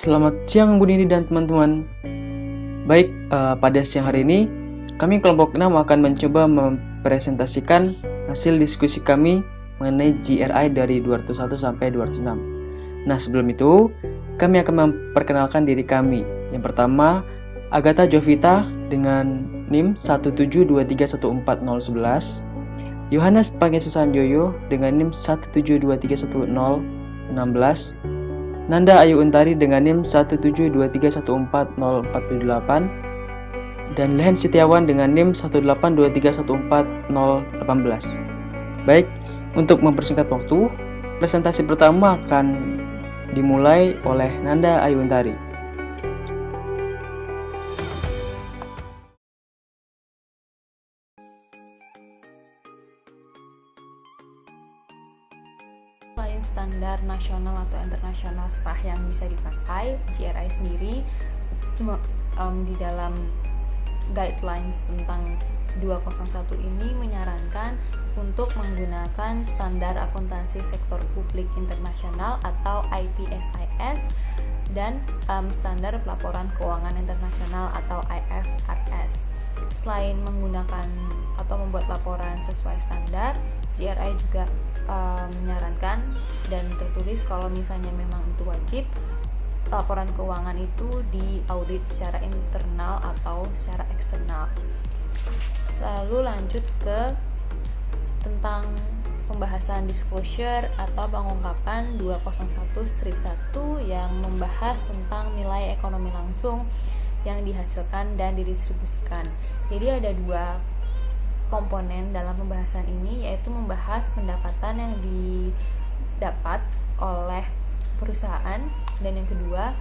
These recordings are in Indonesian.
Selamat siang Bu Nini dan teman-teman. Baik, pada siang hari ini kami kelompok 6 akan mencoba mempresentasikan hasil diskusi kami mengenai GRI dari 201 sampai 206. Nah, sebelum itu kami akan memperkenalkan diri kami. Yang pertama, Agatha Jovita dengan NIM 172314011, Yohanes Pangesusanjoyo dengan NIM 172311016, Nanda Ayu Untari dengan NIM 172314048, dan Lehen Setiawan dengan NIM 182314018. Baik, untuk mempersingkat waktu, presentasi pertama akan dimulai oleh Nanda Ayu Untari. Selain standar nasional atau internasional sah yang bisa dipakai, GRI sendiri di dalam guidelines tentang 201 ini menyarankan untuk menggunakan standar akuntansi sektor publik internasional atau IPSIS dan standar pelaporan keuangan internasional atau IFRS. Selain menggunakan atau membuat laporan sesuai standar, GRI juga menyarankan dan tertulis kalau misalnya memang itu wajib, laporan keuangan itu diaudit secara internal atau secara eksternal. Lalu lanjut ke tentang pembahasan disclosure atau pengungkapan 201/1 yang membahas tentang nilai ekonomi langsung yang dihasilkan dan didistribusikan. Jadi ada dua komponen dalam pembahasan ini, yaitu membahas pendapatan yang didapat oleh perusahaan, dan yang kedua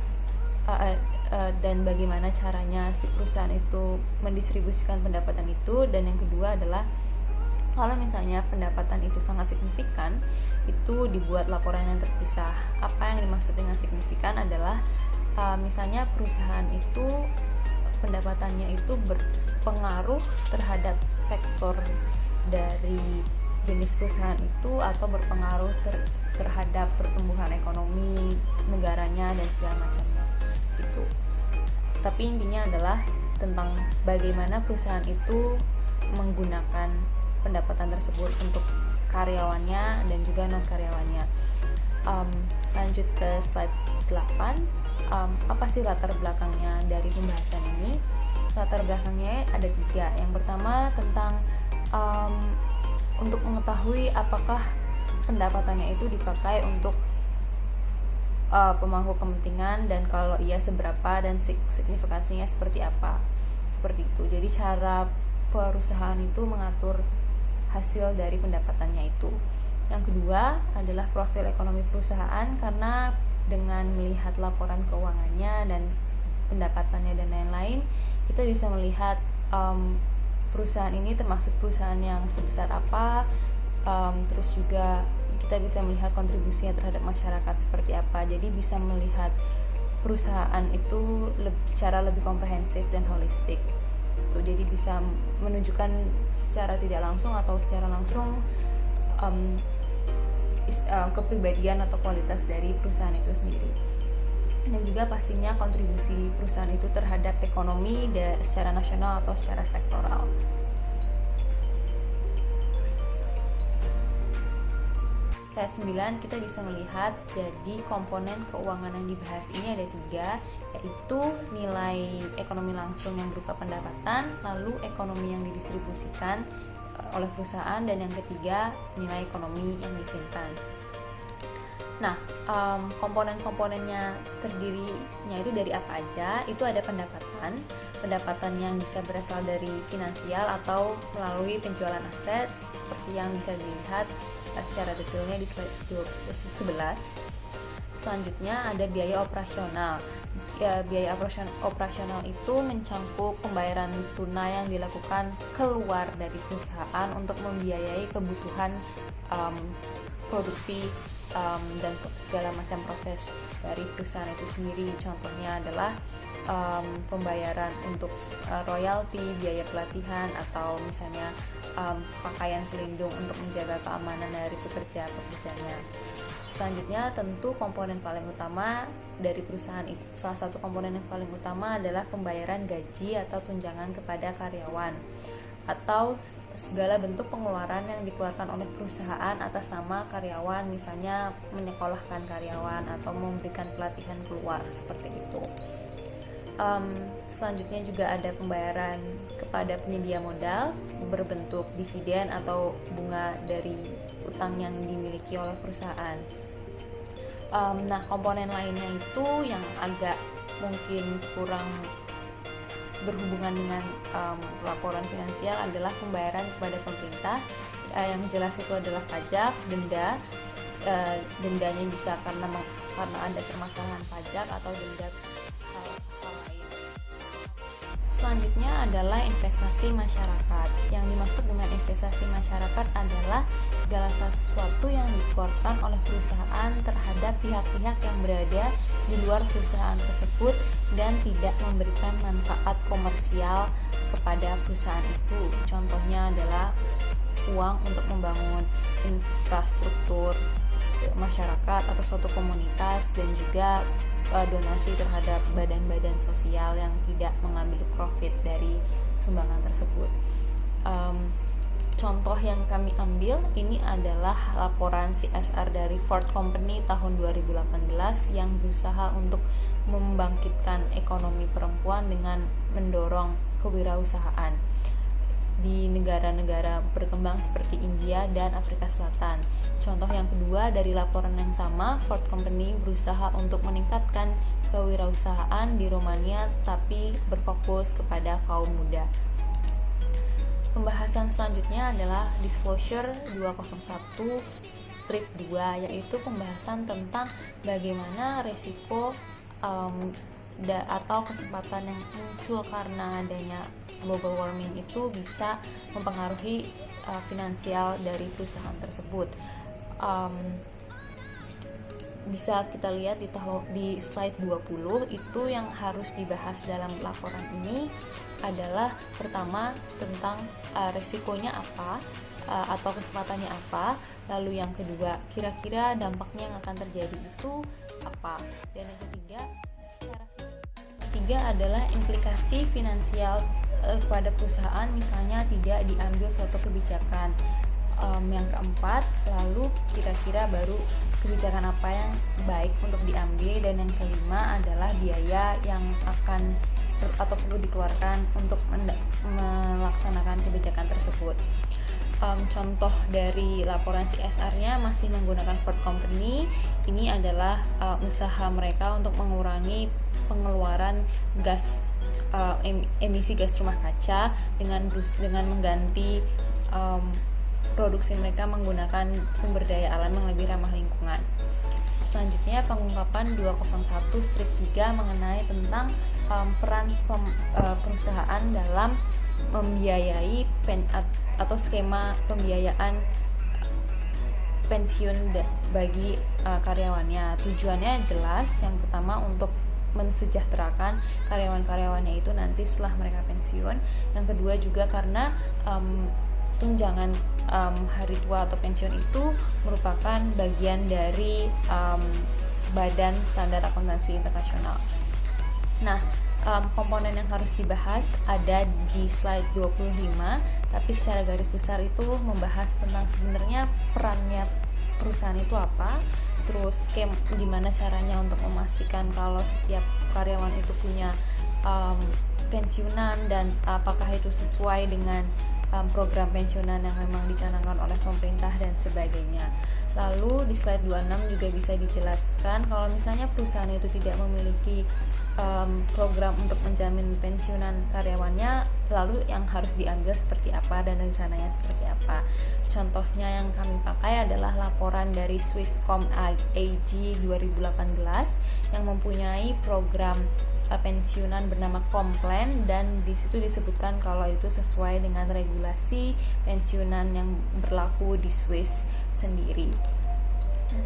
dan bagaimana caranya si perusahaan itu mendistribusikan pendapatan itu, dan yang kedua adalah kalau misalnya pendapatan itu sangat signifikan, itu dibuat laporan yang terpisah. Apa yang dimaksud dengan signifikan adalah misalnya perusahaan itu pendapatannya itu berpengaruh terhadap sektor dari jenis perusahaan itu, atau berpengaruh terhadap pertumbuhan ekonomi negaranya dan segala macamnya gitu. Tapi intinya adalah tentang bagaimana perusahaan itu menggunakan pendapatan tersebut untuk karyawannya dan juga non karyawannya. Lanjut ke slide 8. Apa sih latar belakangnya dari pembahasan ini? Latar belakangnya ada 3. Yang pertama tentang untuk mengetahui apakah pendapatannya itu dipakai untuk pemangku kepentingan, dan kalau iya seberapa, dan signifikansinya seperti apa. Seperti itu. Jadi cara perusahaan itu mengatur hasil dari pendapatannya itu. Yang kedua adalah profil ekonomi perusahaan, karena dengan melihat laporan keuangannya dan pendapatannya dan lain-lain, kita bisa melihat perusahaan ini termasuk perusahaan yang sebesar apa, terus juga kita bisa melihat kontribusinya terhadap masyarakat seperti apa. Jadi bisa melihat perusahaan itu secara lebih komprehensif dan holistik. Jadi bisa menunjukkan secara tidak langsung atau secara langsung kepribadian atau kualitas dari perusahaan itu sendiri, dan juga pastinya kontribusi perusahaan itu terhadap ekonomi secara nasional atau secara sektoral. Slide 9 kita bisa melihat jadi komponen keuangan yang dibahas ini ada 3, yaitu nilai ekonomi langsung yang berupa pendapatan, lalu ekonomi yang didistribusikan oleh perusahaan, dan yang ketiga nilai ekonomi yang disimpan. Nah, komponen-komponennya terdirinya itu dari apa aja? Itu ada pendapatan yang bisa berasal dari finansial atau melalui penjualan aset, seperti yang bisa dilihat secara detailnya di slide 11. Selanjutnya ada biaya operasional. Biaya operasional itu mencakup pembayaran tunai yang dilakukan keluar dari perusahaan untuk membiayai kebutuhan produksi dan segala macam proses dari perusahaan itu sendiri. Contohnya adalah pembayaran untuk royalti, biaya pelatihan, atau misalnya pakaian pelindung untuk menjaga keamanan dari pekerja-pekerjanya. Selanjutnya tentu komponen paling utama dari perusahaan itu, salah satu komponen yang paling utama adalah pembayaran gaji atau tunjangan kepada karyawan atau segala bentuk pengeluaran yang dikeluarkan oleh perusahaan atas nama karyawan, misalnya menyekolahkan karyawan atau memberikan pelatihan keluar seperti itu. Selanjutnya juga ada pembayaran kepada penyedia modal berbentuk dividen atau bunga dari utang yang dimiliki oleh perusahaan. Nah, komponen lainnya itu yang agak mungkin kurang berhubungan dengan laporan finansial adalah pembayaran kepada pemerintah. Yang jelas itu adalah pajak, denda. Dendanya bisa karena ada permasalahan pajak atau denda hal lain. Selanjutnya adalah investasi masyarakat. Yang dimaksud dengan investasi masyarakat adalah segala sesuatu yang dikeluarkan oleh perusahaan terhadap pihak-pihak yang berada di luar perusahaan tersebut dan tidak memberikan manfaat komersial kepada perusahaan itu. Contohnya adalah uang untuk membangun infrastruktur masyarakat atau suatu komunitas, dan juga donasi terhadap badan-badan sosial yang tidak mengambil profit dari sumbangan tersebut. Contoh yang kami ambil ini adalah laporan CSR dari Ford Company tahun 2018 yang berusaha untuk membangkitkan ekonomi perempuan dengan mendorong kewirausahaan di negara-negara berkembang seperti India dan Afrika Selatan. Contoh yang kedua dari laporan yang sama, Ford Company berusaha untuk meningkatkan kewirausahaan di Romania tapi berfokus kepada kaum muda. Pembahasan selanjutnya adalah Disclosure 201/2, yaitu pembahasan tentang bagaimana resiko atau kesempatan yang muncul karena adanya global warming itu bisa mempengaruhi finansial dari perusahaan tersebut. Bisa kita lihat di slide 20, itu yang harus dibahas dalam laporan ini adalah pertama tentang resikonya apa atau kesempatannya apa, lalu yang kedua kira-kira dampaknya yang akan terjadi itu apa, dan yang ketiga secara adalah implikasi finansial kepada perusahaan misalnya tidak diambil suatu kebijakan. Yang keempat, lalu kira-kira baru kebijakan apa yang baik untuk diambil, dan yang kelima adalah biaya yang akan atau perlu dikeluarkan untuk melaksanakan kebijakan tersebut. Contoh dari laporan CSR-nya masih menggunakan Ford Company. Ini adalah usaha mereka untuk mengurangi pengeluaran emisi gas rumah kaca dengan mengganti produksi mereka menggunakan sumber daya alam yang lebih ramah lingkungan. Selanjutnya pengungkapan 201/3 mengenai tentang peran perusahaan dalam membiayai atau skema pembiayaan pensiun bagi karyawannya. Tujuannya jelas, yang pertama untuk mensejahterakan karyawan-karyawannya itu nanti setelah mereka pensiun. Yang kedua juga karena tunjangan hari tua atau pensiun itu merupakan bagian dari Badan Standar Akuntansi Internasional. Nah, komponen yang harus dibahas ada di slide 25, tapi secara garis besar itu membahas tentang sebenarnya perannya perusahaan itu apa, terus gimana caranya untuk memastikan kalau setiap karyawan itu punya pensiunan dan apakah itu sesuai dengan program pensiunan yang memang dicanangkan oleh pemerintah dan sebagainya. Lalu di slide 26 juga bisa dijelaskan kalau misalnya perusahaan itu tidak memiliki program untuk menjamin pensiunan karyawannya, lalu yang harus diambil seperti apa dan rencananya seperti apa. Contohnya yang kami pakai adalah laporan dari Swisscom AG 2018 yang mempunyai program pensiunan bernama Komplan, dan di situ disebutkan kalau itu sesuai dengan regulasi pensiunan yang berlaku di Swiss sendiri.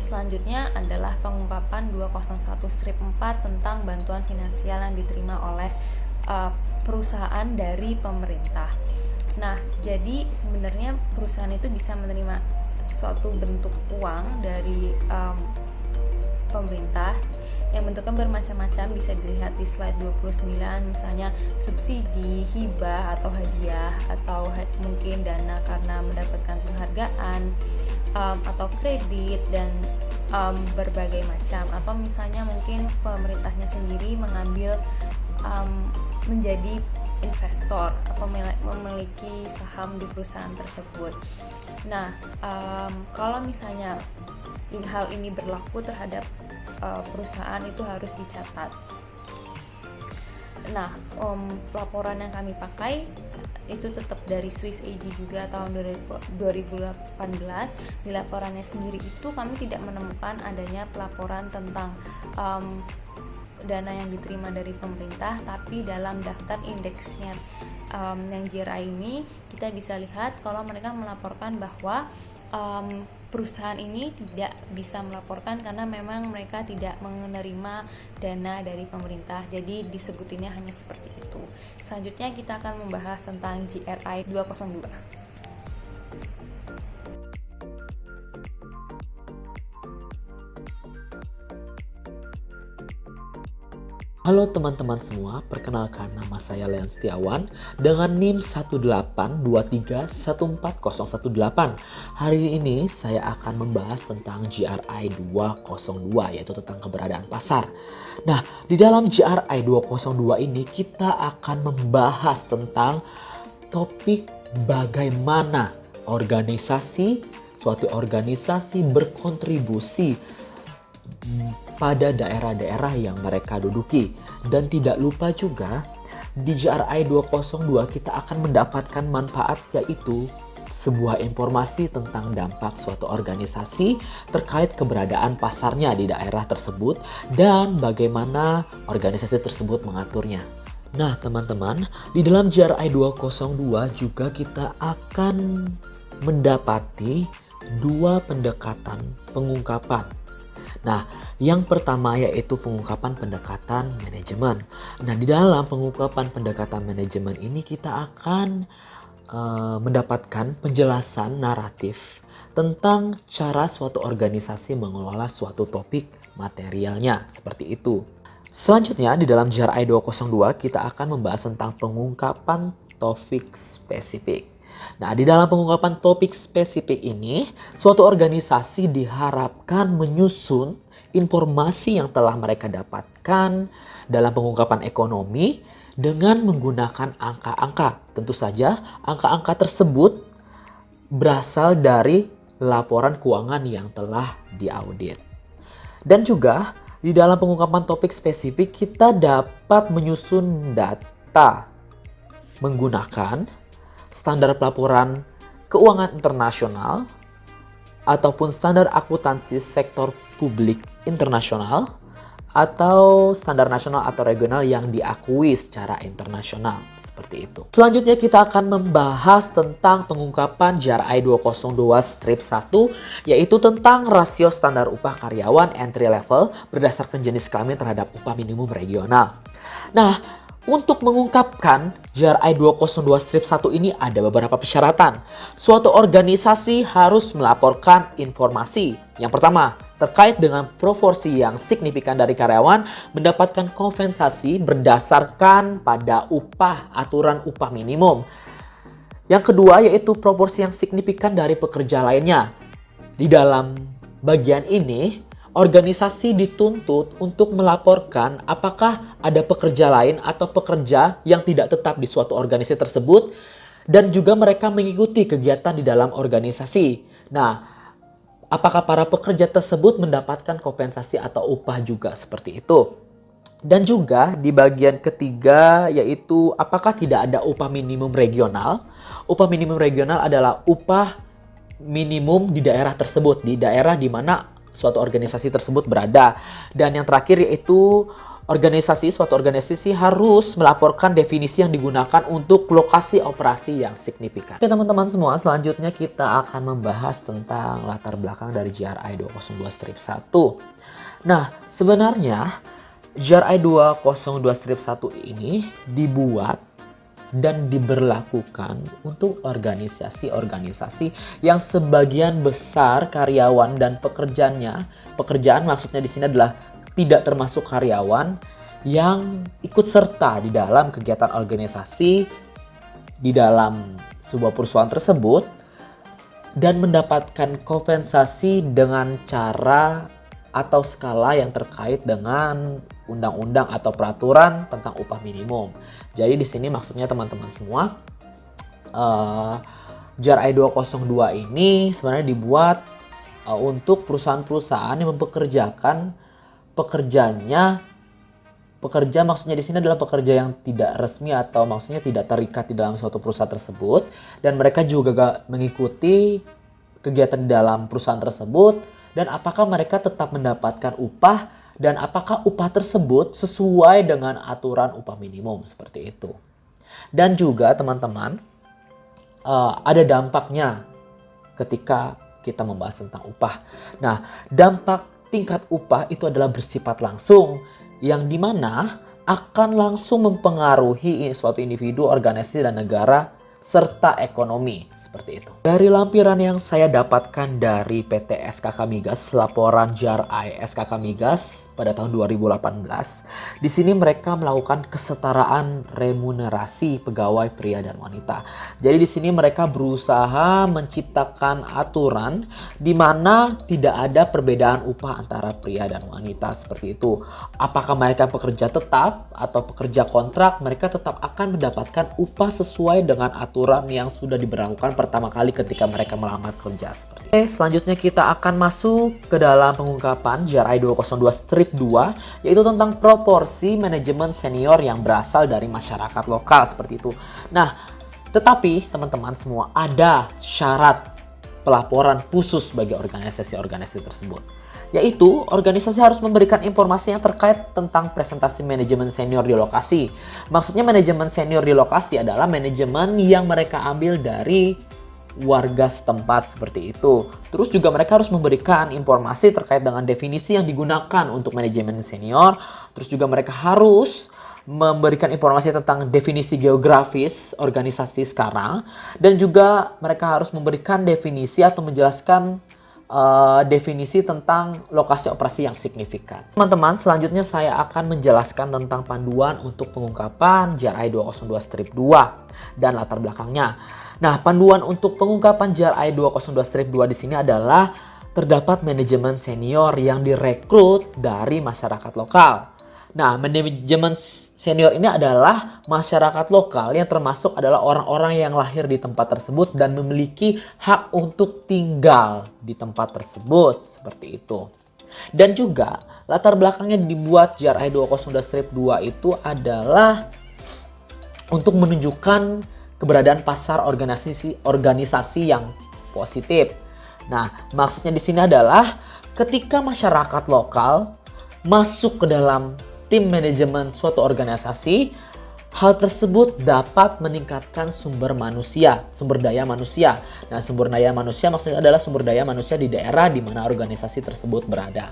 Selanjutnya adalah pengungkapan 201/4 tentang bantuan finansial yang diterima oleh perusahaan dari pemerintah. Nah, jadi sebenarnya perusahaan itu bisa menerima suatu bentuk uang dari pemerintah yang bentuknya bermacam-macam, bisa dilihat di slide 29, misalnya subsidi, hibah atau hadiah, atau mungkin dana karena mendapatkan penghargaan, atau kredit, dan berbagai macam. Atau misalnya mungkin pemerintahnya sendiri mengambil menjadi investor atau memiliki saham di perusahaan tersebut. Nah, kalau misalnya hal ini berlaku terhadap perusahaan, itu harus dicatat. Nah, laporan yang kami pakai itu tetap dari Swiss AG juga tahun 2018. Di laporannya sendiri itu kami tidak menemukan adanya pelaporan tentang dana yang diterima dari pemerintah, tapi dalam daftar indeksnya yang JRI ini kita bisa lihat kalau mereka melaporkan bahwa perusahaan ini tidak bisa melaporkan karena memang mereka tidak menerima dana dari pemerintah, jadi disebutinnya hanya seperti itu. Selanjutnya kita akan membahas tentang GRI 202. Halo teman-teman semua, perkenalkan nama saya Leon Setiawan dengan NIM 18231414018. Hari ini saya akan membahas tentang GRI 202, yaitu tentang keberadaan pasar. Nah, di dalam GRI 202 ini kita akan membahas tentang topik bagaimana suatu organisasi berkontribusi pada daerah-daerah yang mereka duduki. Dan tidak lupa juga di GRI 202 kita akan mendapatkan manfaat, yaitu sebuah informasi tentang dampak suatu organisasi terkait keberadaan pasarnya di daerah tersebut dan bagaimana organisasi tersebut mengaturnya. Nah teman-teman, di dalam GRI 202 juga kita akan mendapati dua pendekatan pengungkapan. Nah, yang pertama yaitu pengungkapan pendekatan manajemen. Nah, di dalam pengungkapan pendekatan manajemen ini kita akan mendapatkan penjelasan naratif tentang cara suatu organisasi mengelola suatu topik materialnya, seperti itu. Selanjutnya, di dalam GRI 202 kita akan membahas tentang pengungkapan topik spesifik. Nah, di dalam pengungkapan topik spesifik ini, suatu organisasi diharapkan menyusun informasi yang telah mereka dapatkan dalam pengungkapan ekonomi dengan menggunakan angka-angka. Tentu saja, angka-angka tersebut berasal dari laporan keuangan yang telah diaudit. Dan juga, di dalam pengungkapan topik spesifik, kita dapat menyusun data menggunakan standar pelaporan keuangan internasional ataupun standar akuntansi sektor publik internasional atau standar nasional atau regional yang diakui secara internasional, seperti itu. Selanjutnya kita akan membahas tentang pengungkapan GRI 202-1 yaitu tentang rasio standar upah karyawan entry level berdasarkan jenis kelamin terhadap upah minimum regional. Nah, untuk mengungkapkan GRI 202-1 ini ada beberapa persyaratan. Suatu organisasi harus melaporkan informasi. Yang pertama, terkait dengan proporsi yang signifikan dari karyawan mendapatkan kompensasi berdasarkan pada aturan upah minimum. Yang kedua, yaitu proporsi yang signifikan dari pekerja lainnya. Di dalam bagian ini, organisasi dituntut untuk melaporkan apakah ada pekerja lain atau pekerja yang tidak tetap di suatu organisasi tersebut dan juga mereka mengikuti kegiatan di dalam organisasi. Nah, apakah para pekerja tersebut mendapatkan kompensasi atau upah juga seperti itu. Dan juga di bagian ketiga yaitu apakah tidak ada upah minimum regional. Upah minimum regional adalah upah minimum di daerah tersebut, di daerah di mana suatu organisasi tersebut berada. Dan yang terakhir yaitu suatu organisasi harus melaporkan definisi yang digunakan untuk lokasi operasi yang signifikan. Oke teman-teman semua, selanjutnya kita akan membahas tentang latar belakang dari GRI 202-1. Nah, sebenarnya GRI 202-1 ini dibuat dan diberlakukan untuk organisasi-organisasi yang sebagian besar karyawan dan pekerjaan maksudnya di sini adalah tidak termasuk karyawan yang ikut serta di dalam kegiatan organisasi di dalam sebuah perusahaan tersebut dan mendapatkan kompensasi dengan cara atau skala yang terkait dengan undang-undang atau peraturan tentang upah minimum. Jadi di sini maksudnya teman-teman semua, JRI 202 ini sebenarnya dibuat untuk perusahaan-perusahaan yang mempekerjakan pekerja maksudnya di sini adalah pekerja yang tidak resmi atau maksudnya tidak terikat di dalam suatu perusahaan tersebut, dan mereka juga mengikuti kegiatan di dalam perusahaan tersebut, dan apakah mereka tetap mendapatkan upah dan apakah upah tersebut sesuai dengan aturan upah minimum seperti itu. Dan juga teman-teman, ada dampaknya ketika kita membahas tentang upah. Nah, dampak tingkat upah itu adalah bersifat langsung, yang dimana akan langsung mempengaruhi suatu individu, organisasi, dan negara, serta ekonomi. Seperti itu. Dari lampiran yang saya dapatkan dari PT SKK Migas, laporan JRI SKK Migas pada tahun 2018, di sini mereka melakukan kesetaraan remunerasi pegawai pria dan wanita. Jadi di sini mereka berusaha menciptakan aturan di mana tidak ada perbedaan upah antara pria dan wanita seperti itu. Apakah mereka pekerja tetap atau pekerja kontrak, mereka tetap akan mendapatkan upah sesuai dengan aturan yang sudah diberlakukan pertama kali ketika mereka melamar kerja seperti itu. Oke, selanjutnya kita akan masuk ke dalam pengungkapan JRI 202-2, yaitu tentang proporsi manajemen senior yang berasal dari masyarakat lokal seperti itu. Nah, tetapi teman-teman semua, ada syarat pelaporan khusus bagi organisasi-organisasi tersebut, yaitu organisasi harus memberikan informasi yang terkait tentang presentasi manajemen senior di lokasi. Maksudnya manajemen senior di lokasi adalah manajemen yang mereka ambil dari warga setempat seperti itu. Terus juga mereka harus memberikan informasi terkait dengan definisi yang digunakan untuk manajemen senior. Terus juga mereka harus memberikan informasi tentang definisi geografis organisasi sekarang. Dan juga mereka harus memberikan definisi atau menjelaskan definisi tentang lokasi operasi yang signifikan. Teman-teman, selanjutnya saya akan menjelaskan tentang panduan untuk pengungkapan JRI 202-2 dan latar belakangnya. Nah, panduan untuk pengungkapan JRI 202-2 di sini adalah terdapat manajemen senior yang direkrut dari masyarakat lokal. Nah, manajemen senior ini adalah masyarakat lokal yang termasuk adalah orang-orang yang lahir di tempat tersebut dan memiliki hak untuk tinggal di tempat tersebut, seperti itu. Dan juga latar belakangnya dibuat JRI 202-2 itu adalah untuk menunjukkan keberadaan pasar organisasi yang positif. Nah, maksudnya di sini adalah ketika masyarakat lokal masuk ke dalam tim manajemen suatu organisasi, hal tersebut dapat meningkatkan sumber daya manusia. Nah, sumber daya manusia maksudnya adalah sumber daya manusia di daerah di mana organisasi tersebut berada.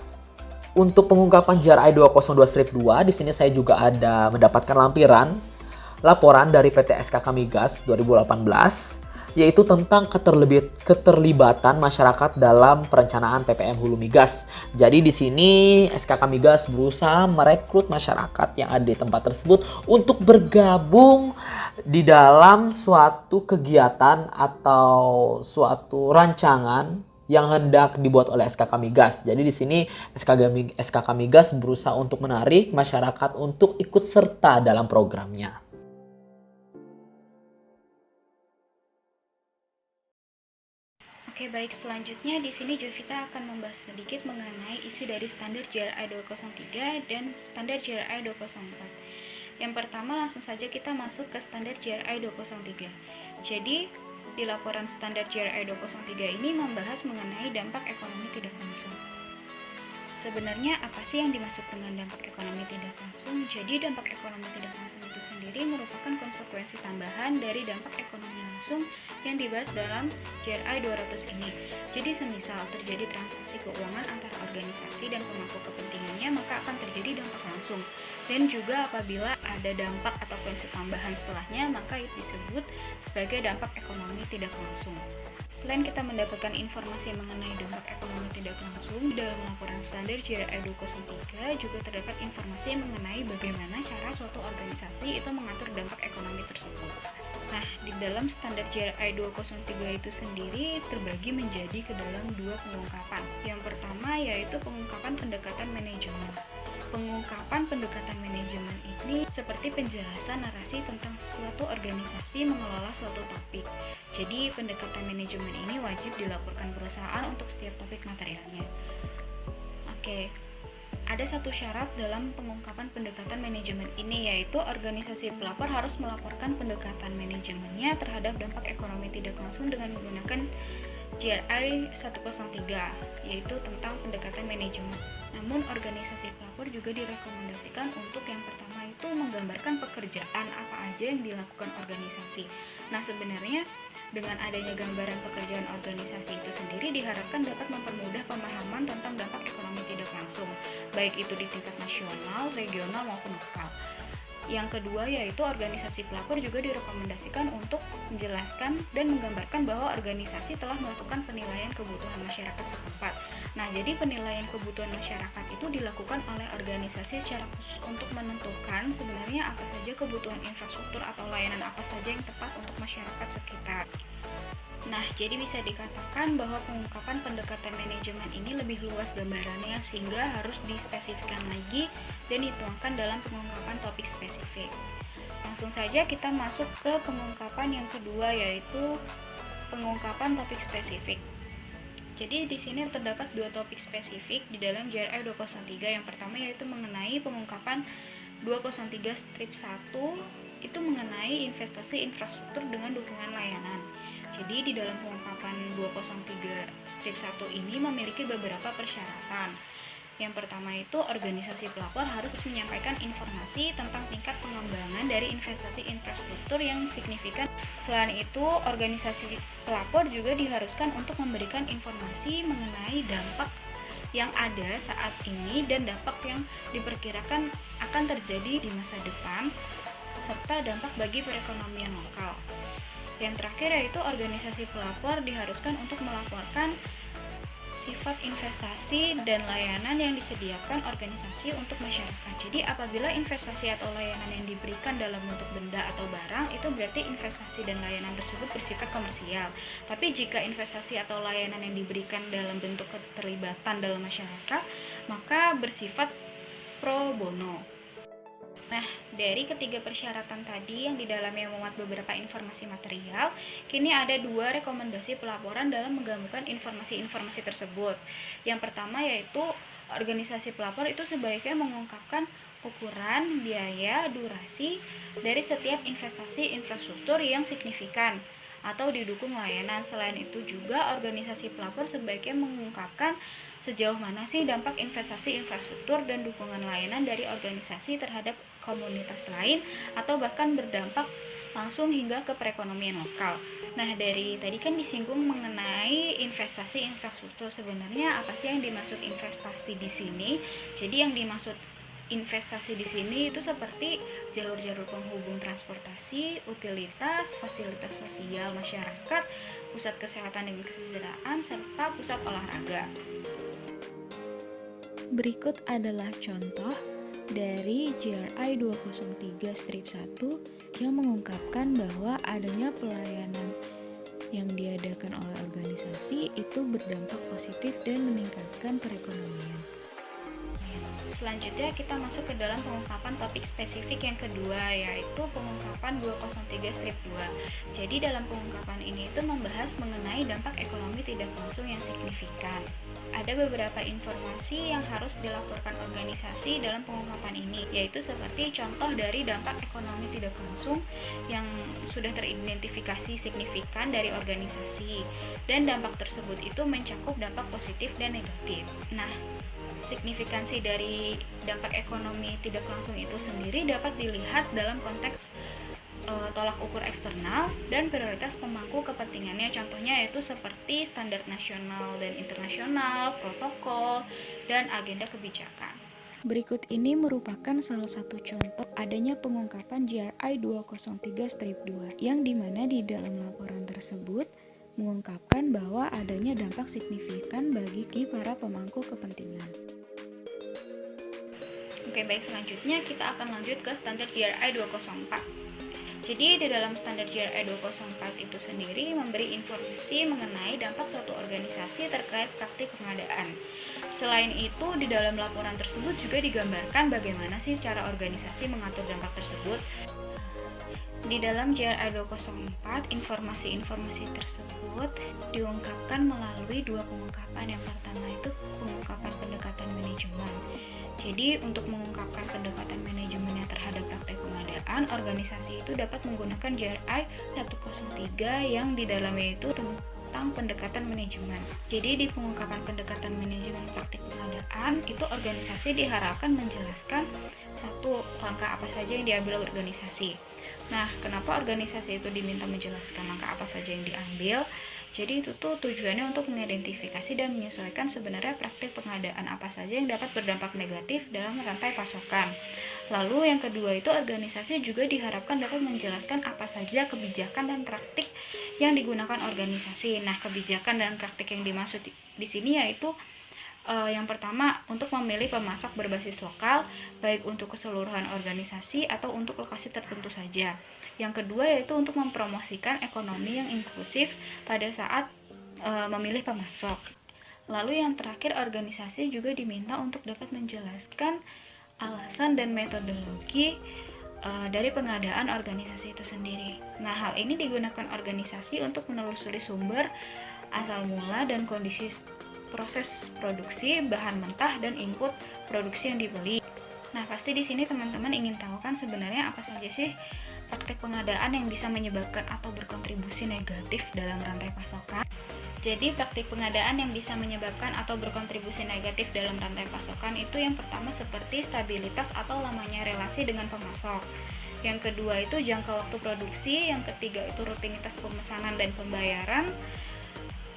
Untuk pengungkapan JRI 202-2, di sini saya juga ada mendapatkan laporan dari PT SKK Migas 2018, yaitu tentang keterlibatan masyarakat dalam perencanaan PPM Hulu Migas. Jadi di sini SKK Migas berusaha merekrut masyarakat yang ada di tempat tersebut untuk bergabung di dalam suatu kegiatan atau suatu rancangan yang hendak dibuat oleh SKK Migas. Jadi di sini SKK Migas berusaha untuk menarik masyarakat untuk ikut serta dalam programnya. Oke, baik, selanjutnya di sini Jovita akan membahas sedikit mengenai isi dari standar JRI 203 dan standar JRI 204. Yang pertama, langsung saja kita masuk ke standar JRI 203. Jadi, di laporan standar JRI 203 ini membahas mengenai dampak ekonomi tidak langsung. Sebenarnya apa sih yang dimaksud dengan dampak ekonomi tidak langsung? Jadi dampak ekonomi tidak langsung itu sendiri merupakan konsekuensi tambahan dari dampak ekonomi langsung yang dibahas dalam JRI 200 ini. Jadi semisal terjadi transaksi keuangan antara organisasi dan pemangku kepentingannya, maka akan terjadi dampak langsung. Dan juga apabila ada dampak atau konsep tambahan setelahnya, maka itu disebut sebagai dampak ekonomi tidak langsung. Selain kita mendapatkan informasi mengenai dampak ekonomi tidak langsung, dalam laporan standar GRI 203 juga terdapat informasi mengenai bagaimana cara suatu organisasi itu mengatur dampak ekonomi tersebut. Nah, di dalam standar GRI 203 itu sendiri terbagi menjadi ke dalam dua pengungkapan. Yang pertama yaitu pengungkapan pendekatan manajemen. Pengungkapan pendekatan manajemen ini seperti penjelasan narasi tentang suatu organisasi mengelola suatu topik. Jadi pendekatan manajemen ini wajib dilaporkan perusahaan untuk setiap topik materialnya. Oke, ada satu syarat dalam pengungkapan pendekatan manajemen ini, yaitu organisasi pelapor harus melaporkan pendekatan manajemennya terhadap dampak ekonomi tidak langsung dengan menggunakan GRI 103, yaitu tentang pendekatan manajemen. Namun organisasi pelapor juga direkomendasikan untuk yang pertama itu menggambarkan pekerjaan apa aja yang dilakukan organisasi. Nah, sebenarnya dengan adanya gambaran pekerjaan organisasi itu sendiri diharapkan dapat mempermudah pemahaman tentang dampak ekonomi tidak langsung, baik itu di tingkat nasional, regional maupun lokal. Yang kedua yaitu organisasi pelapor juga direkomendasikan untuk menjelaskan dan menggambarkan bahwa organisasi telah melakukan penilaian kebutuhan masyarakat setempat. Nah, jadi penilaian kebutuhan masyarakat itu dilakukan oleh organisasi secara khusus untuk menentukan sebenarnya apa saja kebutuhan infrastruktur atau layanan apa saja yang tepat untuk masyarakat sekitar. Nah, jadi bisa dikatakan bahwa pengungkapan pendekatan manajemen ini lebih luas gambarannya sehingga harus dispesifikkan lagi dan dituangkan dalam pengungkapan topik spesifik. Langsung saja kita masuk ke pengungkapan yang kedua, yaitu pengungkapan topik spesifik. Jadi di sini terdapat dua topik spesifik di dalam GRI 203. Yang pertama yaitu mengenai pengungkapan 203 strip 1 itu mengenai investasi infrastruktur dengan dukungan layanan. Jadi di dalam pengungkapan 203 strip 1 ini memiliki beberapa persyaratan. Yang pertama itu organisasi pelapor harus menyampaikan informasi tentang tingkat pengembangan dari investasi infrastruktur yang signifikan. Selain itu, organisasi pelapor juga diharuskan untuk memberikan informasi mengenai dampak yang ada saat ini dan dampak yang diperkirakan akan terjadi di masa depan, serta dampak bagi perekonomian lokal. Yang terakhir yaitu organisasi pelapor diharuskan untuk melaporkan sifat investasi dan layanan yang disediakan organisasi untuk masyarakat. Jadi apabila investasi atau layanan yang diberikan dalam bentuk benda atau barang, itu berarti investasi dan layanan tersebut bersifat komersial. Tapi jika investasi atau layanan yang diberikan dalam bentuk keterlibatan dalam masyarakat, maka bersifat pro bono. Nah, dari ketiga persyaratan tadi yang di dalamnya memuat beberapa informasi material, kini ada dua rekomendasi pelaporan dalam menggabungkan informasi-informasi tersebut. Yang pertama yaitu organisasi pelapor itu sebaiknya mengungkapkan ukuran, biaya, durasi dari setiap investasi infrastruktur yang signifikan atau didukung layanan. Selain itu juga organisasi pelapor sebaiknya mengungkapkan sejauh mana sih dampak investasi infrastruktur dan dukungan layanan dari organisasi terhadap komunitas lain atau bahkan berdampak langsung hingga ke perekonomian lokal. Nah, dari tadi kan disinggung mengenai investasi infrastruktur. Sebenarnya apa sih yang dimaksud investasi di sini? Jadi yang dimaksud investasi di sini itu seperti jalur-jalur penghubung transportasi, utilitas, fasilitas sosial masyarakat, pusat kesehatan dan kesejahteraan, serta pusat olahraga. Berikut adalah contoh dari GRI 203 strip 1 yang mengungkapkan bahwa adanya pelayanan yang diadakan oleh organisasi itu berdampak positif dan meningkatkan perekonomian. Selanjutnya kita masuk ke dalam pengungkapan topik spesifik yang kedua, yaitu pengungkapan 203 strip 2. Jadi dalam pengungkapan ini itu membahas mengenai dampak ekonomi tidak langsung yang signifikan. Ada beberapa informasi yang harus dilaporkan organisasi dalam pengungkapan ini, yaitu seperti contoh dari dampak ekonomi tidak langsung yang sudah teridentifikasi signifikan dari organisasi, dan dampak tersebut itu mencakup dampak positif dan negatif. Nah, signifikansi dari dampak ekonomi tidak langsung itu sendiri dapat dilihat dalam konteks tolak ukur eksternal dan prioritas pemangku kepentingannya. Contohnya yaitu seperti standar nasional dan internasional, protokol, dan agenda kebijakan. Berikut ini merupakan salah satu contoh adanya pengungkapan GRI 203-2 yang dimana di dalam laporan tersebut mengungkapkan bahwa adanya dampak signifikan bagi para pemangku kepentingan. Oke, baik, selanjutnya kita akan lanjut ke standar GRI 204. Jadi di dalam standar GRI 204 itu sendiri memberi informasi mengenai dampak suatu organisasi terkait praktik pengadaan. Selain itu, di dalam laporan tersebut juga digambarkan bagaimana sih cara organisasi mengatur dampak tersebut. Di dalam GRI 204, informasi-informasi tersebut diungkapkan melalui dua pengungkapan. Yang pertama itu pengungkapan pendekatan manajemen. Jadi untuk mengungkapkan pendekatan manajemennya terhadap praktek pengadaan, organisasi itu dapat menggunakan GRI 103 yang di dalamnya itu tentang pendekatan manajemen. Jadi di pengungkapan pendekatan manajemen praktik pengadaan itu organisasi diharapkan menjelaskan satu langkah apa saja yang diambil organisasi. Nah, kenapa organisasi itu diminta menjelaskan langkah apa saja yang diambil? Jadi itu tuh tujuannya untuk mengidentifikasi dan menyesuaikan sebenarnya praktik pengadaan apa saja yang dapat berdampak negatif dalam rantai pasokan. Lalu yang kedua itu organisasi juga diharapkan dapat menjelaskan apa saja kebijakan dan praktik yang digunakan organisasi. Nah, kebijakan dan praktik yang dimaksud di sini yaitu yang pertama untuk memilih pemasok berbasis lokal, baik untuk keseluruhan organisasi atau untuk lokasi tertentu saja. Yang kedua yaitu untuk mempromosikan ekonomi yang inklusif pada saat memilih pemasok. Lalu yang terakhir, organisasi juga diminta untuk dapat menjelaskan alasan dan metodologi dari pengadaan organisasi itu sendiri. Nah, hal ini digunakan organisasi untuk menelusuri sumber, asal mula dan kondisi proses produksi, bahan mentah dan input produksi yang dibeli. Nah, pasti di sini teman-teman ingin tahu kan sebenarnya apa saja sih praktek pengadaan yang bisa menyebabkan atau berkontribusi negatif dalam rantai pasokan. Jadi, praktik pengadaan yang bisa menyebabkan atau berkontribusi negatif dalam rantai pasokan itu yang pertama seperti stabilitas atau lamanya relasi dengan pemasok. Yang kedua itu jangka waktu produksi, yang ketiga itu rutinitas pemesanan dan pembayaran.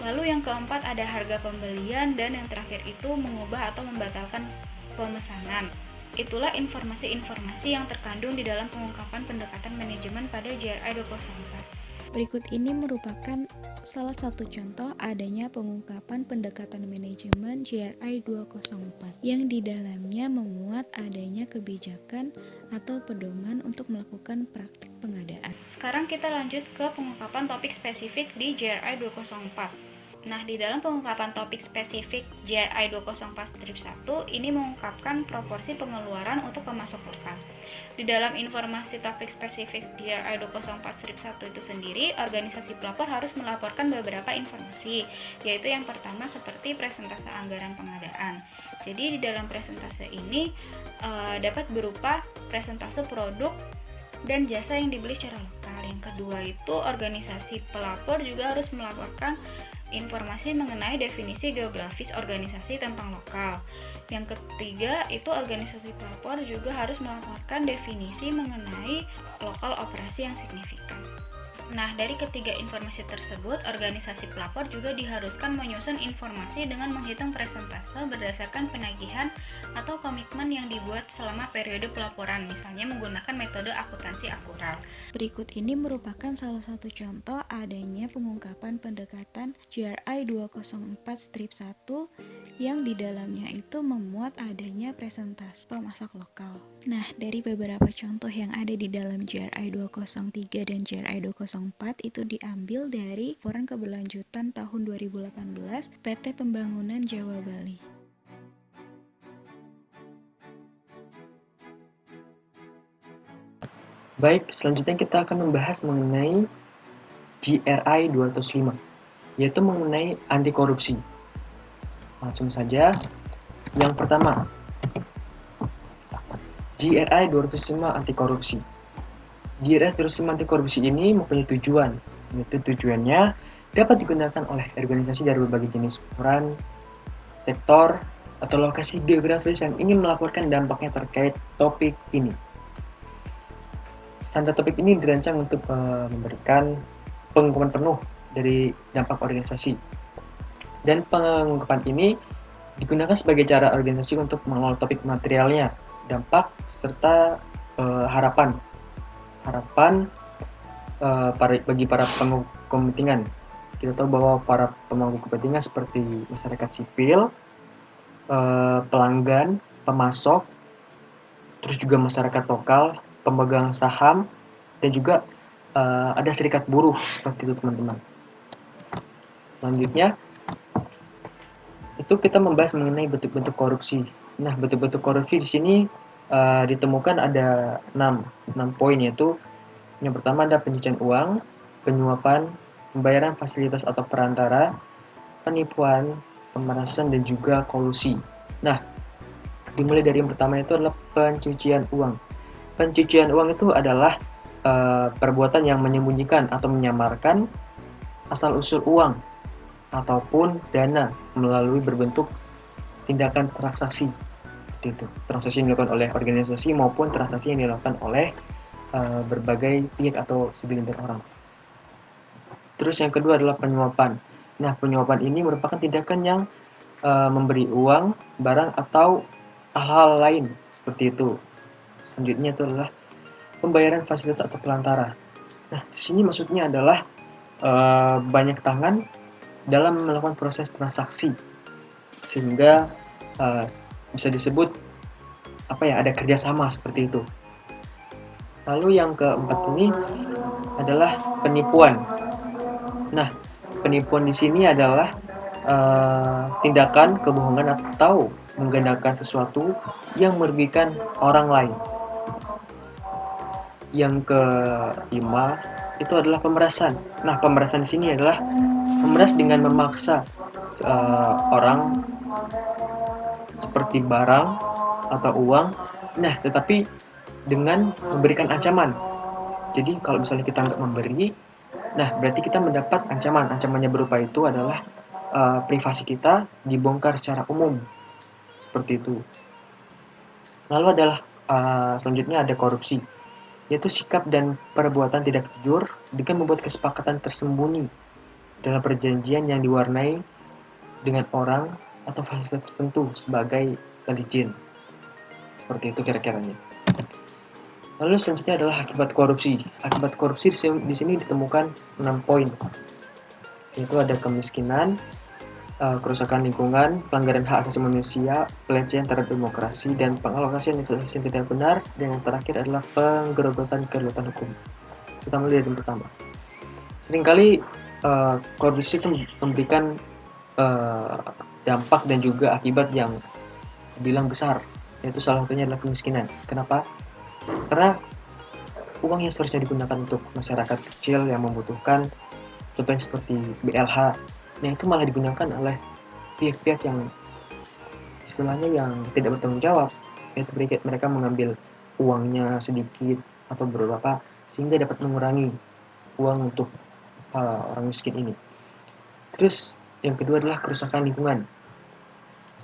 Lalu yang keempat ada harga pembelian, dan yang terakhir itu mengubah atau membatalkan pemesanan. Itulah informasi-informasi yang terkandung di dalam pengungkapan pendekatan manajemen pada GRI 204. Berikut ini merupakan salah satu contoh adanya pengungkapan pendekatan manajemen GRI 204 yang di dalamnya memuat adanya kebijakan atau pedoman untuk melakukan praktik pengadaan. Sekarang kita lanjut ke pengungkapan topik spesifik di GRI 204. Nah, di dalam pengungkapan topik spesifik GRI 204-1 ini mengungkapkan proporsi pengeluaran untuk pemasok lokal. Di dalam informasi topik spesifik GRI 204-1 itu sendiri, organisasi pelapor harus melaporkan beberapa informasi, yaitu yang pertama seperti presentase anggaran pengadaan. Jadi di dalam presentase ini dapat berupa presentase produk dan jasa yang dibeli secara lokal. Yang kedua itu organisasi pelapor juga harus melaporkan informasi mengenai definisi geografis organisasi tentang lokal. Yang ketiga itu organisasi pelapor juga harus melaporkan definisi mengenai lokal operasi yang signifikan. Nah, dari ketiga informasi tersebut, organisasi pelapor juga diharuskan menyusun informasi dengan menghitung persentase berdasarkan penagihan atau komitmen yang dibuat selama periode pelaporan, misalnya menggunakan metode akuntansi akural. Berikut ini merupakan salah satu contoh adanya pengungkapan pendekatan GRI 204-1 yang di dalamnya itu memuat adanya presentasi pemasok lokal. Nah, dari beberapa contoh yang ada di dalam GRI 203 dan GRI 204 itu diambil dari laporan keberlanjutan tahun 2018 PT Pembangunan Jawa Bali. Baik, selanjutnya kita akan membahas mengenai GRI 205, yaitu mengenai anti korupsi. Langsung saja, yang pertama, GRI 205 anti korupsi. GRI 205 anti korupsi ini mempunyai tujuan, yaitu tujuannya dapat digunakan oleh organisasi dari berbagai jenis ukuran, sektor, atau lokasi geografis yang ingin melaporkan dampaknya terkait topik ini. Standar topik ini dirancang untuk memberikan pengungkapan penuh dari dampak organisasi. Dan pengungkapan ini digunakan sebagai cara organisasi untuk mengelola topik materialnya, dampak, serta harapan bagi para pemangku kepentingan. Kita tahu bahwa para pemangku kepentingan seperti masyarakat sipil, pelanggan, pemasok, terus juga masyarakat lokal, pemegang saham, dan juga ada serikat buruh seperti itu teman-teman. Selanjutnya itu kita membahas mengenai bentuk-bentuk korupsi. Nah, bentuk-bentuk korupsi di sini ditemukan ada 6 poin, yaitu yang pertama ada pencucian uang, penyuapan, pembayaran fasilitas atau perantara, penipuan, pemerasan, dan juga kolusi. Nah, dimulai dari yang pertama itu adalah pencucian uang. Pencucian uang itu adalah perbuatan yang menyembunyikan atau menyamarkan asal-usul uang ataupun dana melalui berbentuk tindakan transaksi. Itu transaksi yang dilakukan oleh organisasi maupun transaksi yang dilakukan oleh berbagai pihak atau segelintir orang. Terus yang kedua adalah penyuapan. Nah, penyuapan ini merupakan tindakan yang memberi uang, barang, atau hal-hal lain seperti itu. Selanjutnya itu adalah pembayaran fasilitas atau pelantara. Nah, di sini maksudnya adalah banyak tangan dalam melakukan proses transaksi, sehingga bisa disebut ada kerjasama seperti itu. Lalu yang keempat ini adalah penipuan. Nah, penipuan di sini adalah tindakan kebohongan atau menggandakan sesuatu yang merugikan orang lain. Yang kelima itu adalah pemerasan. Nah, pemerasan di sini adalah memeras dengan memaksa orang seperti barang atau uang. Nah, tetapi dengan memberikan ancaman. Jadi kalau misalnya kita nggak memberi, nah berarti kita mendapat ancaman. Ancamannya berupa itu adalah privasi kita dibongkar secara umum, seperti itu. Lalu adalah selanjutnya ada korupsi, yaitu sikap dan perbuatan tidak jujur dengan membuat kesepakatan tersembunyi dalam perjanjian yang diwarnai dengan orang atau fasilitas tertentu sebagai legend. Seperti itu kira-kiranya. Lalu selanjutnya adalah akibat korupsi. Akibat korupsi di sini ditemukan 6 poin, yaitu ada kemiskinan, kerusakan lingkungan, pelanggaran hak asasi manusia, pelecehan terhadap demokrasi, dan pengalokasian investasi yang tidak benar. Dan yang terakhir adalah penggerogotan kedaulatan hukum. Kita mulai dari yang pertama. Seringkali korupsi itu memberikan dampak dan juga akibat yang terbilang besar, yaitu salah satunya adalah kemiskinan. Kenapa? Karena uang yang seharusnya digunakan untuk masyarakat kecil yang membutuhkan, contohnya seperti BLH, nah itu malah digunakan oleh pihak-pihak yang istilahnya yang tidak bertanggung jawab, yaitu mereka mengambil uangnya sedikit atau beberapa sehingga dapat mengurangi uang untuk orang miskin ini. Terus yang kedua adalah kerusakan lingkungan.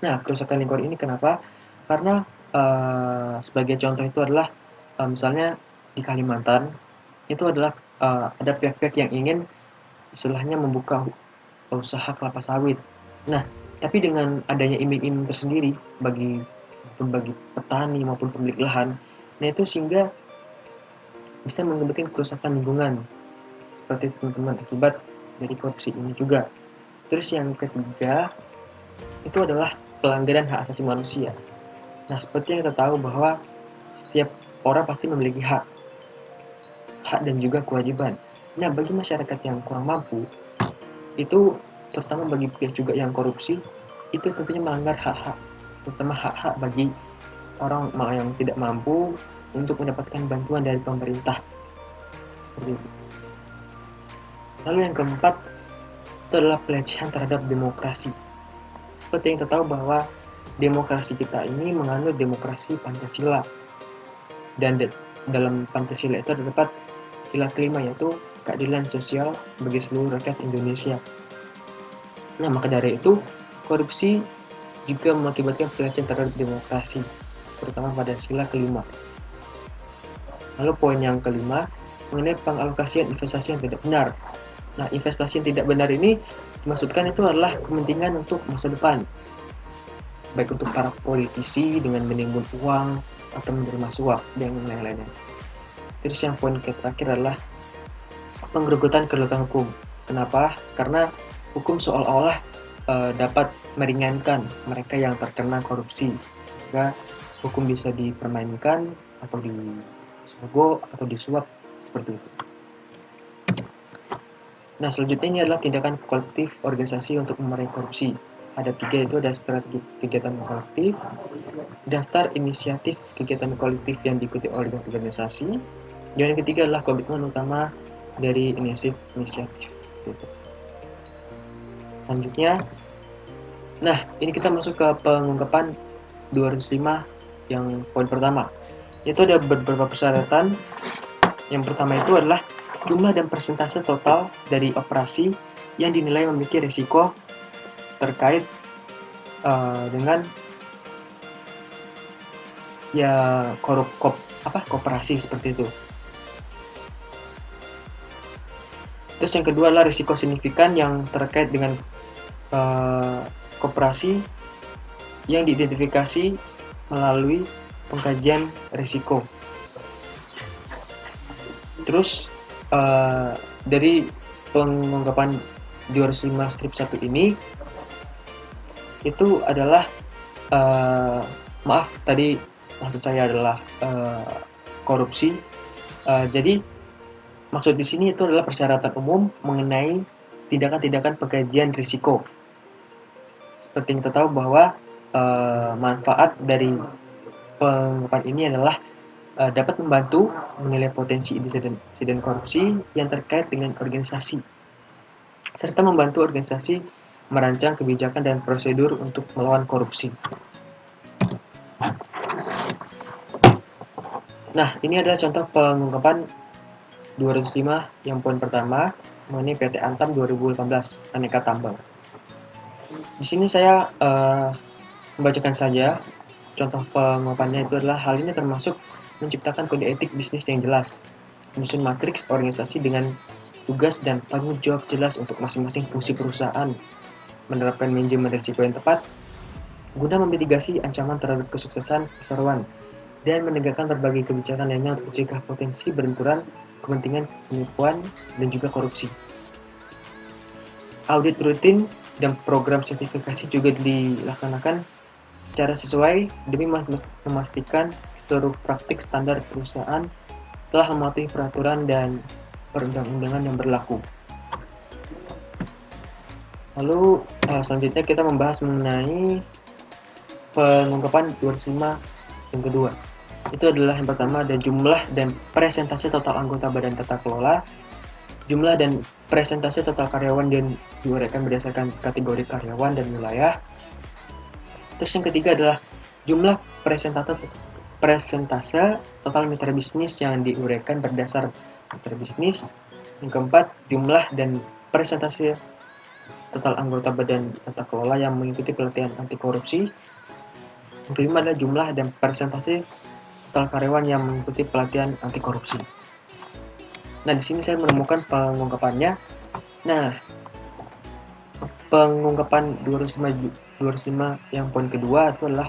Nah, kerusakan lingkungan ini kenapa? Karena sebagai contoh itu adalah misalnya di Kalimantan itu adalah ada pihak-pihak yang ingin istilahnya membuka usaha kelapa sawit. Nah, tapi dengan adanya iming-iming tersendiri bagi petani maupun pemilik lahan, nah itu sehingga bisa menyebabkan kerusakan lingkungan seperti teman-teman akibat dari korupsi ini juga. Terus yang ketiga itu adalah pelanggaran hak asasi manusia. Nah, seperti yang kita tahu bahwa setiap orang pasti memiliki hak dan juga kewajiban. Nah, bagi masyarakat yang kurang mampu, itu terutama bagi pihak juga yang korupsi, itu tentunya melanggar hak-hak, terutama hak-hak bagi orang yang tidak mampu untuk mendapatkan bantuan dari pemerintah. Seperti itu. Lalu yang keempat, itu adalah pelecehan terhadap demokrasi. Seperti yang kita tahu bahwa demokrasi kita ini menganut demokrasi Pancasila. Dan dalam Pancasila itu terdapat sila kelima, yaitu keadilan sosial bagi seluruh rakyat Indonesia. Nah, maka dari itu korupsi juga mengakibatkan pelecehan terhadap demokrasi, terutama pada sila kelima. Lalu poin yang kelima mengenai pengalokasian investasi yang tidak benar. Nah, investasi yang tidak benar ini dimaksudkan itu adalah kepentingan untuk masa depan. baik untuk para politisi dengan menimbun uang atau menerima suap dan lain-lainnya. Terus yang poin terakhir adalah penggerogotan kedaulatan hukum. Kenapa? Karena hukum seolah-olah dapat meringankan mereka yang terkena korupsi, sehingga hukum bisa dipermainkan atau disogok atau disuap seperti itu. Nah, selanjutnya ini adalah tindakan kolektif organisasi untuk memerangi korupsi. Ada 3, yaitu ada strategi kegiatan kolektif, daftar inisiatif kegiatan kolektif yang diikuti oleh organisasi, dan yang ketiga adalah komitmen utama dari inisiatif. Selanjutnya, nah ini kita masuk ke pengungkapan 205 yang poin pertama. Itu ada beberapa persyaratan. Yang pertama itu adalah jumlah dan persentase total dari operasi yang dinilai memiliki risiko terkait dengan ya koperasi seperti itu. Terus yang kedua adalah risiko signifikan yang terkait dengan koperasi yang diidentifikasi melalui pengkajian risiko. Terus dari pengungkapan 205 strip 1 ini itu adalah tadi maksud saya adalah korupsi. Jadi maksud di sini itu adalah persyaratan umum mengenai tindakan-tindakan pengkajian risiko. Seperti kita tahu bahwa manfaat dari pengungkapan ini adalah dapat membantu menilai potensi insiden korupsi yang terkait dengan organisasi, serta membantu organisasi merancang kebijakan dan prosedur untuk melawan korupsi. Nah, ini adalah contoh pengungkapan 205 yang poin pertama mengenai PT Antam 2018 aneka tambang. Di sini saya membacakan saja contoh pengungkapannya. Itu adalah hal ini termasuk menciptakan kode etik bisnis yang jelas, menyusun matriks organisasi dengan tugas dan tanggung jawab jelas untuk masing-masing fungsi perusahaan, menerapkan manajemen risiko yang tepat, guna memitigasi ancaman terhadap kesuksesan perseroan, dan menegakkan berbagai kebijakan lainnya untuk mencegah potensi benturan kepentingan penipuan dan juga korupsi. Audit rutin dan program sertifikasi juga dilaksanakan secara sesuai demi memastikan seluruh praktik standar perusahaan telah mematuhi peraturan dan perundang-undangan yang berlaku. Lalu selanjutnya kita membahas mengenai pengungkapan 205 yang kedua. Itu adalah yang pertama ada jumlah dan presentase total anggota badan tata kelola, jumlah dan presentase total karyawan yang diuraikan berdasarkan kategori karyawan dan wilayah. Terus yang ketiga adalah jumlah presentase total mitra bisnis yang diuraikan berdasar mitra bisnis. Yang keempat, jumlah dan presentase total anggota badan tata kelola yang mengikuti pelatihan anti korupsi. Yang kelima adalah jumlah dan presentase total karyawan yang mengikuti pelatihan anti korupsi. Nah, di sini saya menemukan pengungkapannya. Nah, pengungkapan 205 yang poin kedua itu adalah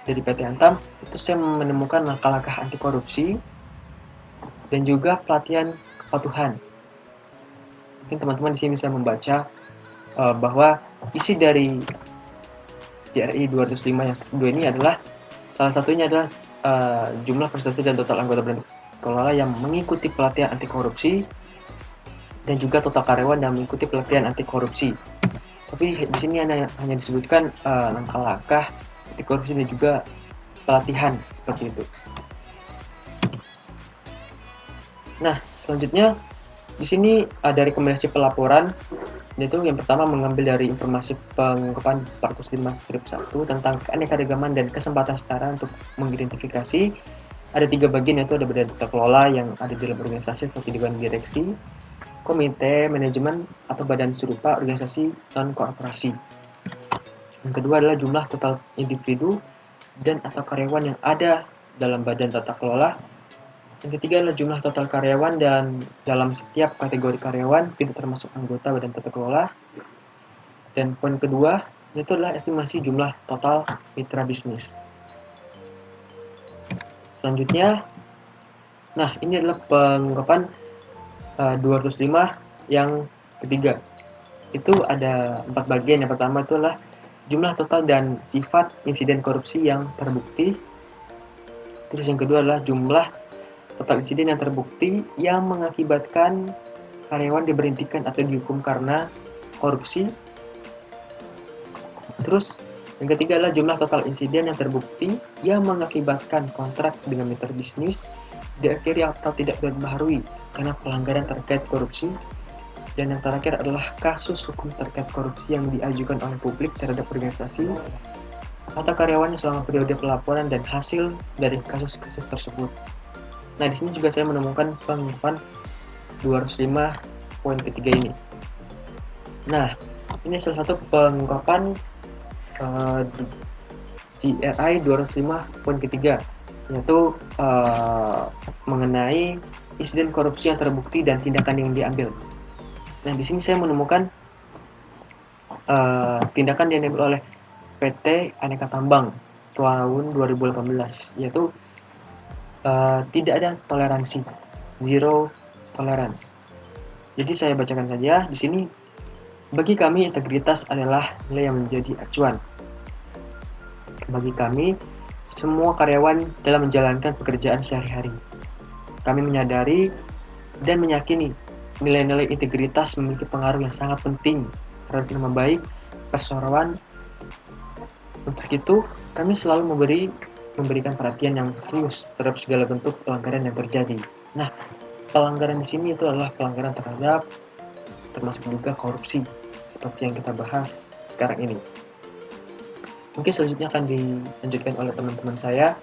dari PT Antam. Itu saya menemukan langkah-langkah anti korupsi dan juga pelatihan kepatuhan. Mungkin teman-teman di sini bisa membaca bahwa isi dari JRI 205 yang kedua ini adalah salah satunya adalah jumlah presentasi dan total anggota badan kelola yang mengikuti pelatihan anti korupsi dan juga total karyawan yang mengikuti pelatihan anti korupsi. Tapi di sini hanya disebutkan langkah-langkah anti korupsi dan juga pelatihan seperti itu. Nah, selanjutnya di sini ada rekomendasi pelaporan, yaitu yang pertama mengambil dari informasi pengungkapan 405 strip 1 tentang keanekaragaman dan kesempatan setara untuk mengidentifikasi. Ada 3 bagian, yaitu ada badan tata kelola yang ada di dalam organisasi seperti dewan direksi, komite manajemen atau badan serupa organisasi non korporasi. Yang kedua adalah jumlah total individu dan atau karyawan yang ada dalam badan tata kelola. Yang ketiga adalah jumlah total karyawan dan dalam setiap kategori karyawan tidak termasuk anggota badan tata kelola. Dan poin kedua Itu adalah estimasi jumlah total mitra bisnis. Selanjutnya, nah ini adalah pengungkapan 205 yang ketiga. Itu ada 4 bagian. Yang pertama itu adalah jumlah total dan sifat insiden korupsi yang terbukti. Terus yang kedua adalah jumlah total insiden yang terbukti yang mengakibatkan karyawan diberhentikan atau dihukum karena korupsi. Terus yang ketiga adalah jumlah total insiden yang terbukti yang mengakibatkan kontrak dengan mitra bisnis diakhiri atau tidak diperbaharui karena pelanggaran terkait korupsi. Dan yang terakhir adalah kasus hukum terkait korupsi yang diajukan oleh publik terhadap organisasi atau karyawannya selama periode pelaporan dan hasil dari kasus-kasus tersebut. Nah, di sini juga saya menemukan pengungkapan 205 poin ketiga ini. Nah, ini salah satu pengungkapan GRI 205 poin ketiga, yaitu mengenai insiden korupsi yang terbukti dan tindakan yang diambil. Nah, di sini saya menemukan tindakan yang diambil oleh PT Aneka Tambang tahun 2018, yaitu tidak ada toleransi, zero tolerance. Jadi saya bacakan saja di sini. Bagi kami, integritas adalah nilai yang menjadi acuan. Bagi kami, semua karyawan dalam menjalankan pekerjaan sehari-hari. Kami menyadari dan meyakini nilai-nilai integritas memiliki pengaruh yang sangat penting terhadap nama baik perseroan. Untuk itu, kami selalu memberikan perhatian yang serius terhadap segala bentuk pelanggaran yang terjadi. Nah, pelanggaran di sini itu adalah pelanggaran termasuk juga korupsi, seperti yang kita bahas sekarang ini. Mungkin selanjutnya akan dilanjutkan oleh teman-teman saya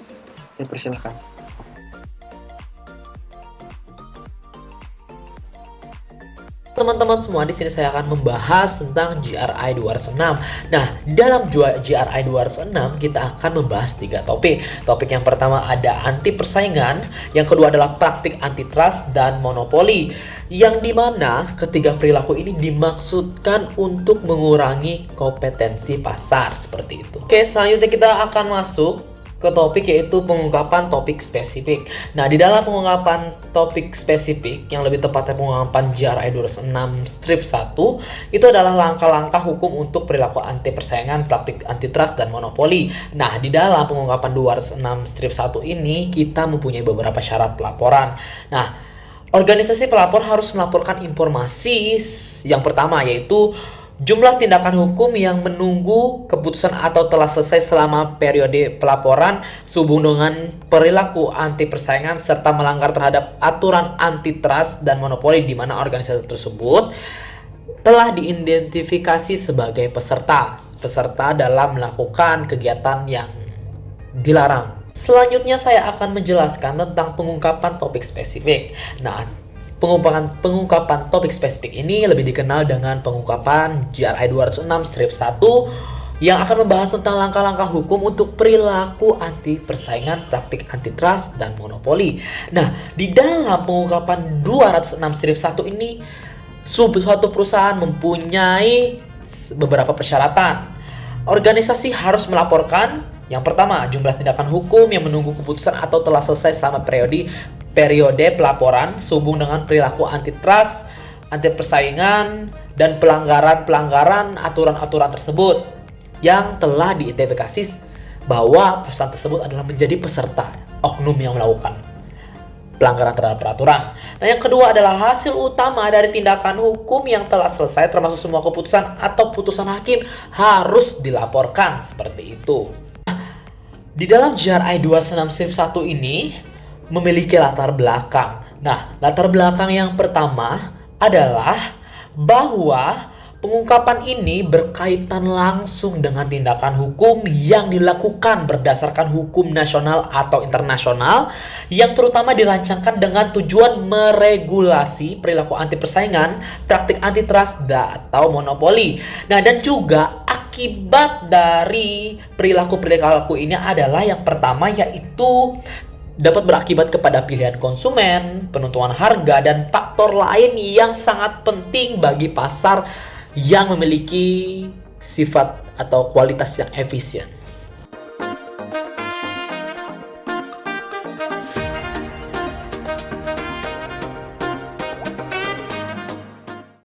persilahkan. Teman-teman semua, di sini saya akan membahas tentang GRI 206. Nah, dalam GRI 206 kita akan membahas 3 topik. Topik yang pertama ada anti persaingan, yang kedua adalah praktik antitrust dan monopoli. Yang dimana ketiga perilaku ini dimaksudkan untuk mengurangi kompetensi pasar seperti itu. Oke, selanjutnya kita akan masuk ke topik, yaitu pengungkapan topik spesifik. Nah, di dalam pengungkapan topik spesifik, yang lebih tepatnya pengungkapan GRI 206 strip 1, itu adalah langkah-langkah hukum untuk perilaku anti persaingan, praktik antitrust dan monopoli. Nah, di dalam pengungkapan 206 strip 1 ini kita mempunyai beberapa syarat pelaporan. Nah, organisasi pelapor harus melaporkan informasi yang pertama, yaitu jumlah tindakan hukum yang menunggu keputusan atau telah selesai selama periode pelaporan sehubungan dengan perilaku anti persaingan serta melanggar terhadap aturan antitrust dan monopoli di mana organisasi tersebut telah diidentifikasi sebagai peserta dalam melakukan kegiatan yang dilarang. Selanjutnya saya akan menjelaskan tentang pengungkapan topik spesifik. Nah, pengungkapan topik spesifik ini lebih dikenal dengan pengungkapan GRI 206 strip 1 yang akan membahas tentang langkah-langkah hukum untuk perilaku anti persaingan, praktik antitrust dan monopoli. Nah, di dalam pengungkapan 206 strip 1 ini suatu perusahaan mempunyai beberapa persyaratan. Organisasi harus melaporkan yang pertama, jumlah tindakan hukum yang menunggu keputusan atau telah selesai selama periode pelaporan sehubung dengan perilaku antitrust, anti persaingan, dan pelanggaran aturan-aturan tersebut yang telah diidentifikasi bahwa perusahaan tersebut adalah menjadi peserta oknum yang melakukan pelanggaran terhadap peraturan. Nah, yang kedua adalah hasil utama dari tindakan hukum yang telah selesai termasuk semua keputusan atau putusan hakim harus dilaporkan seperti itu. Di dalam GRI 206 strip 1 ini memiliki latar belakang. Nah, latar belakang yang pertama adalah bahwa pengungkapan ini berkaitan langsung dengan tindakan hukum yang dilakukan berdasarkan hukum nasional atau internasional yang terutama dirancangkan dengan tujuan meregulasi perilaku anti persaingan, praktik antitrust atau monopoli. Nah, dan juga akibat dari perilaku ini adalah yang pertama, yaitu dapat berakibat kepada pilihan konsumen, penentuan harga, dan faktor lain yang sangat penting bagi pasar yang memiliki sifat atau kualitas yang efisien.